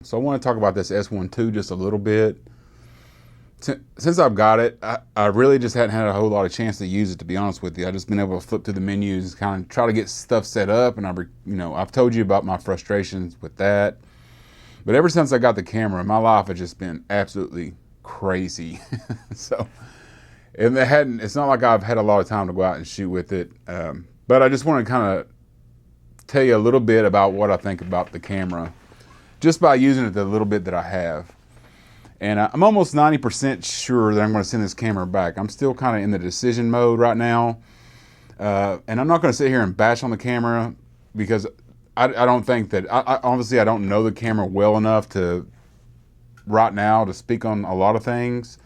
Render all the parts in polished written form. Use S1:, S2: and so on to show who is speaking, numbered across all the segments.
S1: So I want to talk about this S1 II just a little bit. Since I've got it, I really just hadn't had a whole lot of chance to use it, to be honest with you. I've just been able to flip through the menus, kind of try to get stuff set up, and I've told you about my frustrations with that. But ever since I got the camera, my life has just been absolutely crazy. So, and it's not like I've had a lot of time to go out and shoot with it. But I just want to kind of tell you a little bit about what I think about the camera, just by using it the little bit that I have. And I'm almost 90% sure that I'm going to send this camera back. I'm still kind of in the decision mode right now. And I'm not going to sit here and bash on the camera because I don't think that, obviously I don't know the camera well enough to, right now, to speak on a lot of things.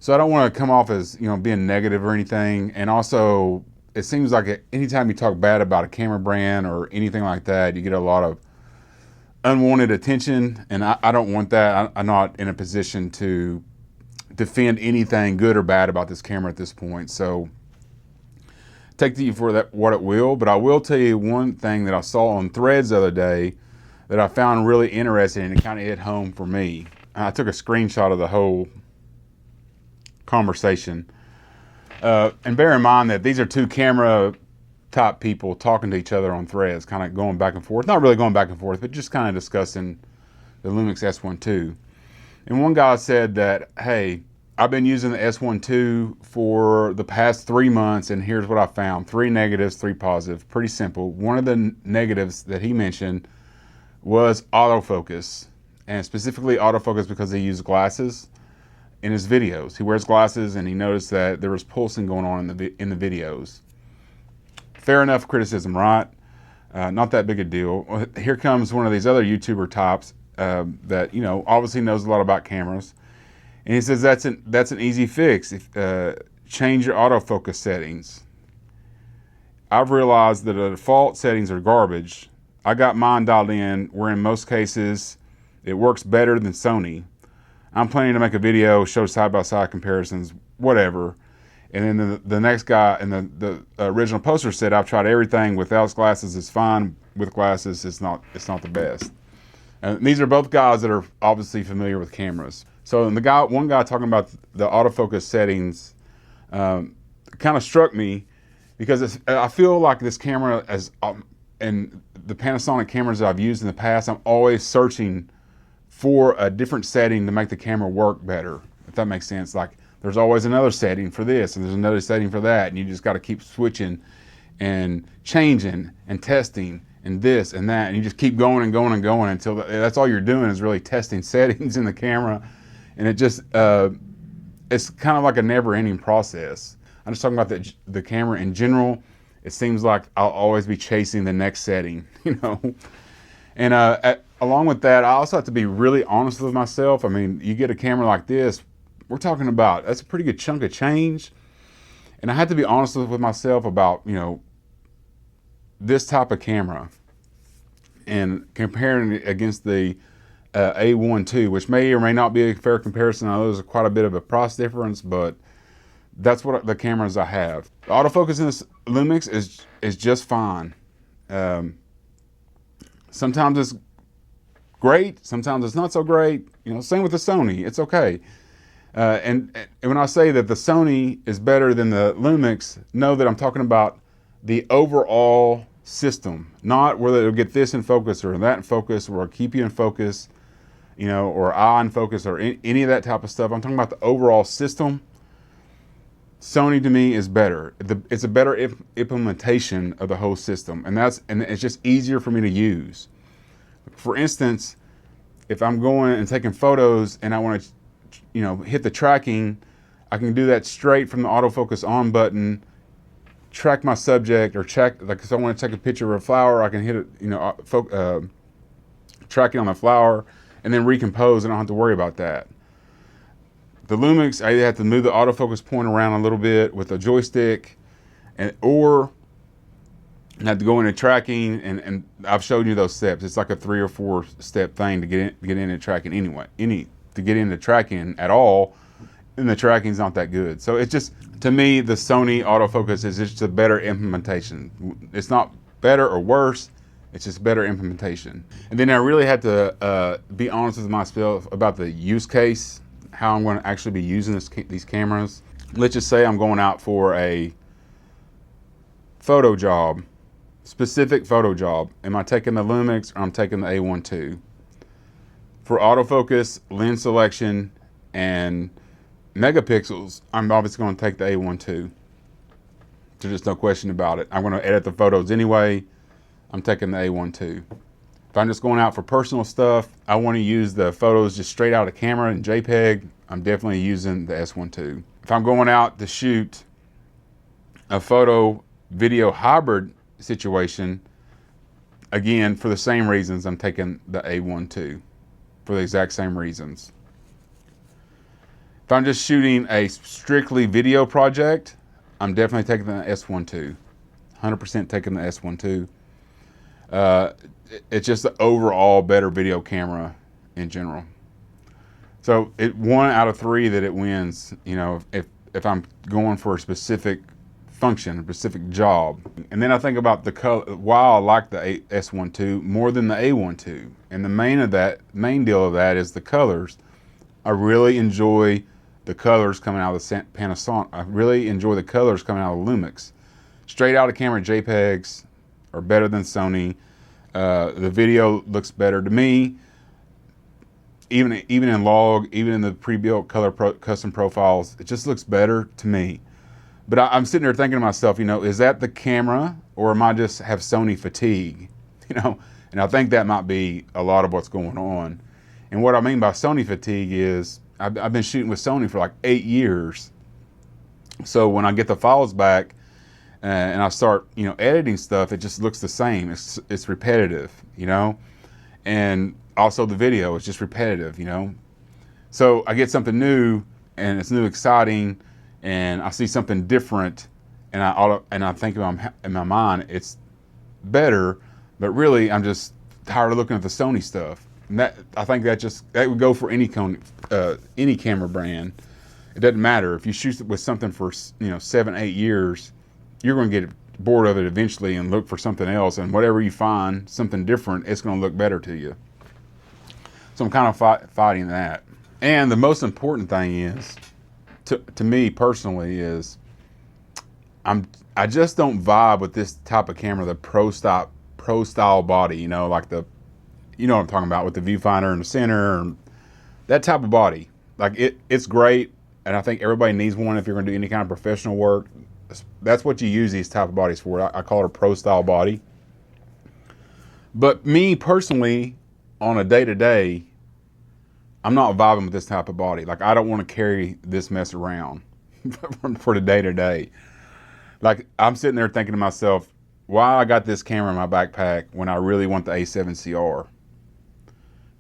S1: So I don't want to come off as, being negative or anything. And also, it seems like anytime you talk bad about a camera brand or anything like that, you get a lot of unwanted attention, and I don't want that. I'm not in a position to defend anything good or bad about this camera at this point. So take to you for that what it will, but I will tell you one thing that I saw on Threads the other day that I found really interesting, and it kind of hit home for me. And I took a screenshot of the whole conversation. And bear in mind that these are two camera type people talking to each other on Threads, kind of going back and forth. Not really going back and forth, but just kind of discussing the Lumix S1 II. And one guy said that, hey, I've been using the S1 II for the past 3 months, and here's what I found. 3 negatives, 3 positives. Pretty simple. One of the negatives that he mentioned was autofocus, and specifically autofocus because he used glasses in his videos. He wears glasses, and he noticed that there was pulsing going on in the videos. Fair enough criticism, right? Not that big a deal. Well, here comes one of these other YouTuber types that obviously knows a lot about cameras, and he says that's an easy fix. Change your autofocus settings. I've realized that the default settings are garbage. I got mine dialed in, where in most cases it works better than Sony. I'm planning to make a video, show side-by-side comparisons, whatever. And then the next guy in the original poster said, I've tried everything. Without glasses, it's fine. With glasses, it's not the best. And these are both guys that are obviously familiar with cameras. So one guy talking about the autofocus settings kind of struck me, because I feel like this camera, and the Panasonic cameras that I've used in the past, I'm always searching for a different setting to make the camera work better, if that makes sense. Like, there's always another setting for this, and there's another setting for that, and you just got to keep switching and changing and testing and this and that, and you just keep going and going and going until that's all you're doing is really testing settings in the camera, and it just it's kind of like a never-ending process. I'm just talking about the camera in general. It seems like I'll always be chasing the next setting, And along with that, I also have to be really honest with myself. I mean, you get a camera like this, we're talking about, that's a pretty good chunk of change. And I had to be honest with myself about, this type of camera and comparing it against the A1 II, which may or may not be a fair comparison. I know there's quite a bit of a price difference, but that's what the cameras I have. The autofocus in this Lumix is just fine. Sometimes it's great, sometimes it's not so great. Same with the Sony, it's okay. And when I say that the Sony is better than the Lumix, know that I'm talking about the overall system, not whether it'll get this in focus or that in focus, or keep you in focus, or eye in focus, or any of that type of stuff. I'm talking about the overall system. Sony to me is better. It's a better implementation of the whole system, and it's just easier for me to use. For instance, if I'm going and taking photos and I want to, hit the tracking, I can do that straight from the autofocus on button, track my subject, or if I want to take a picture of a flower, I can hit it, track it on the flower, and then recompose, and I don't have to worry about that. The Lumix, I either have to move the autofocus point around a little bit with a joystick, or I have to go into tracking, and I've showed you those steps. It's like a 3 or 4 step thing to get into tracking anyway. To get into tracking at all, and the tracking's not that good. So it's just, to me, the Sony autofocus is just a better implementation. It's not better or worse. It's just better implementation. And then I really had to be honest with myself about the use case, how I'm going to actually be using these cameras. Let's just say I'm going out for a photo job, specific photo job. Am I taking the Lumix or I'm taking the A1 II? For autofocus, lens selection, and megapixels, I'm obviously going to take the A1 II. There's just no question about it. I'm going to edit the photos anyway. I'm taking the A1 II. If I'm just going out for personal stuff, I want to use the photos just straight out of camera in JPEG, I'm definitely using the S1 II. If I'm going out to shoot a photo video hybrid situation, again, for the same reasons, I'm taking the A1 II for the exact same reasons. If I'm just shooting a strictly video project, I'm definitely taking the S1 II. 100% taking the S1 II. It's just the overall better video camera in general. So 1 out of 3 that it wins, you know, if I'm going for a specific function, a specific job. And then I think about the color, why I like the S1 II more than the A1 II. And the main deal of that is the colors. I really enjoy the colors coming out of the Panasonic. I really enjoy the colors coming out of Lumix. Straight out of camera JPEGs are better than Sony. The video looks better to me. Even in log, even in the pre-built color custom profiles, it just looks better to me. But I'm sitting there thinking to myself, you know, is that the camera or am I just have Sony fatigue? You know, and I think that might be a lot of what's going on. And what I mean by Sony fatigue is I've been shooting with Sony for like 8 years. So when I get the files back and I start, you know, editing stuff, it just looks the same. It's repetitive, you know, and also the video is just repetitive, you know. So I get something new and it's new, exciting, and I see something different, and I think in my mind it's better, but really I'm just tired of looking at the Sony stuff. And I think that would go for any camera brand. It doesn't matter if you shoot with something for 7, 8 years, you're going to get bored of it eventually and look for something else. And whatever you find, something different, it's going to look better to you. So I'm kind of fighting that. And the most important thing is, to me personally, is I just don't vibe with this type of camera, the pro style body. You know, like you know what I'm talking about, with the viewfinder in the center, and that type of body. Like it's great, and I think everybody needs one if you're going to do any kind of professional work. That's what you use these type of bodies for. I call it a pro style body. But me personally, on a day-to-day, I'm not vibing with this type of body. Like, I don't want to carry this mess around for the day-to-day. Like, I'm sitting there thinking to myself, why I got this camera in my backpack when I really want the A7CR?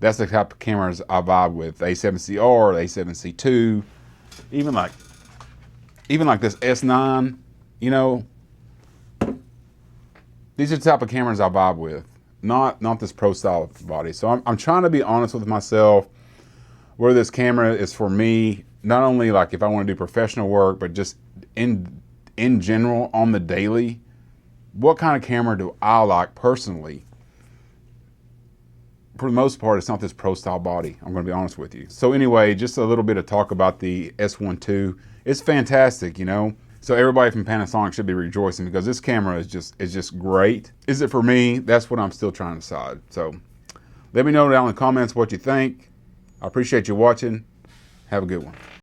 S1: That's the type of cameras I vibe with. The A7CR, the A7C2, even like this S9, you know. These are the type of cameras I vibe with, not this pro style body. So I'm trying to be honest with myself where this camera is for me, not only like if I want to do professional work, but just in general on the daily. What kind of camera do I like personally? For the most part, it's not this pro style body. I'm going to be honest with you. So anyway, just a little bit of talk about the S1 II. It's fantastic, you know. So everybody from Panasonic should be rejoicing because this camera is just great. Is it for me? That's what I'm still trying to decide. So let me know down in the comments what you think. I appreciate you watching. Have a good one.